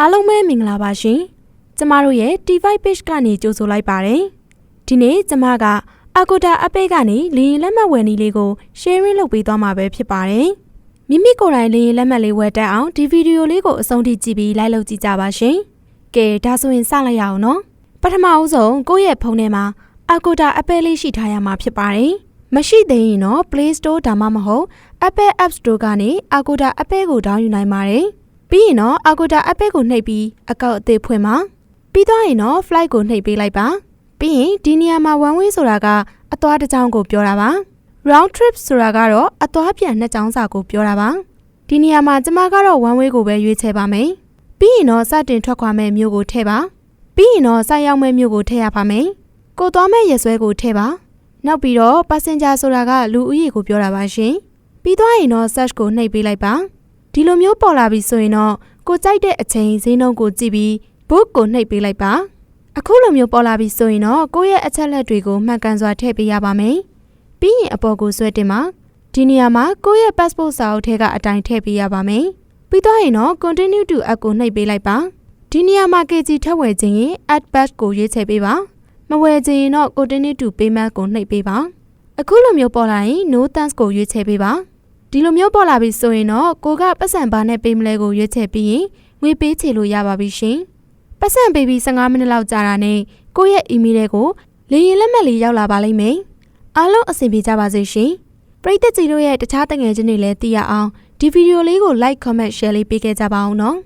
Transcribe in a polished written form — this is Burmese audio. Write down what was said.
အားလုံးပဲမင်္ဂလာပါရှင်ကျမတို့ရဲ့ T5 page ကနေကြိုဆိုလိုက်ပါတယ်ဒီနေ့ကျမက Agoda app ကနေလေရင်လက်မှတ်ဝယ်နည်းလေးကို sharing လုပ်ပေးသွားမှာပဲဖြစ်ပါတယ်မိမိကိုယ်တိုင်လေရင်လက်မှတ်လေးဝယ်တတ်အောင်ဒီဗီဒီယိုလေးကိုအဆုံးထိကြည့်ပြီးလိုက်လုပ်ကြည့်ကြပါရှင်ကဲဒါဆိုရင်စလိုက်ရအောင်နော်ပထမအဦးဆုံးကိုယ့်ရဲ့ဖုန်းထဲမှာ Agoda app လေးရှိထားရမှာဖြစ်ပါတယ်မရှိသေးရင်တော့ Play Store ဒါမှမဟုတ် Apple App Store ကနေ Agoda app ကို download ယူနိုင်ပါတယ်ပြီးရင်တော့ Agoda app ကိုနှိပ်ပြီးအကောင့်အသစ်ဖွင့်ပါပြီးသွားရင်တော့ flight ကိုနှိပ်ပေးလိုက်ပါပြီးရင်ဒီနေရာမှာ one way ဆိုတာကအသွားတစ်ကြောင်းကိုပြောတာပါ round trip ဆိုတာကတော့အသွားပြန်နှစ်ကြောင်းစာကိုပြောတာပါဒီနေရာမှာကျမကတော့ one way ကိုပဲရွေးချယ်ပါမယ်ပြီးရင်တော့စတင်ထွက်ခွာမဲ့မြို့ကိုထည့်ပါပြီးရင်တော့ဆိုက်ရောက်မဲ့မြို့ကိုထည့်ရပါမယ်ကိုသွားမဲ့ရက်စွဲကိုထည့်ပါနောက်ပြီးတော့ passenger ဆိုတာကလူဦးရေကိုပြောတာပါရှင်ပြီးသွားရင်တော့ search ကိုနှိပ်ပေးလိုက်ပါဒီလိုမျိုးပေါ်လာပြီဆိုရင်တော့ကိုကြိုက်တဲ့အချိန်ဈေးနှုန်းကိုကြည့်ပြီး book ကိုနှိပ်ပေးလိုက်ပါအခုလိုမျိုးပေါ်လာပြီဆိုရင်တော့ကိုယ့်ရဲ့အချက်လက်တွေကိုမှန်ကန်စွာထည့်ပေးရပါမယ်ပြီးရင်အပေါ်ကိုဆွဲတင်ပါဒီနေရာမှာကိုယ့်ရဲ့ passport စာအုပ်ထဲကအတိုင်းထည့်ပေးရပါမယ်ပြီးသွားရင်တော့ continue to add ကိုနှိပ်ပေးလိုက်ပါဒီနေရာမှာ KG ထပ်ဝယ်ခြင်းရင် add batch ကိုရွေးချယ်ပေးပါမဝယ်ခြင်းရင်တော့ continue to payment ကိုနှိပ်ပေးပါအခုလိုမျိုးပေါ်လာရင် no thanks ကိုရွေးချယ်ပေးပါဒီလိုမျိုးပေါ်လာပြီဆိုရင်တော့ကိုကပတ်စံဘာနဲ့ပေးမလဲကိုရွေးချယ်ပြီးရင်ငွေပေးချေလို့ရပါပြီရှင်ပတ်စံပေးပြီး15မိနစ်လောက်ကြာတာနဲ့ကိုယ့်ရဲ့ email တွေကိုလေရင်လက်မှတ်လေးရောက်လာပါလိမ့်မယ်အားလုံးအဆင်ပြေကြပါစေရှင်ပရိသတ်ကြီးတို့ရဲ့တခြားတငယ်ချင်းတွေလည်းသိရအောင်ဒီဗီဒီယိုလေးကို like comment share လေးပေးခဲ့ကြပါအောင်နော်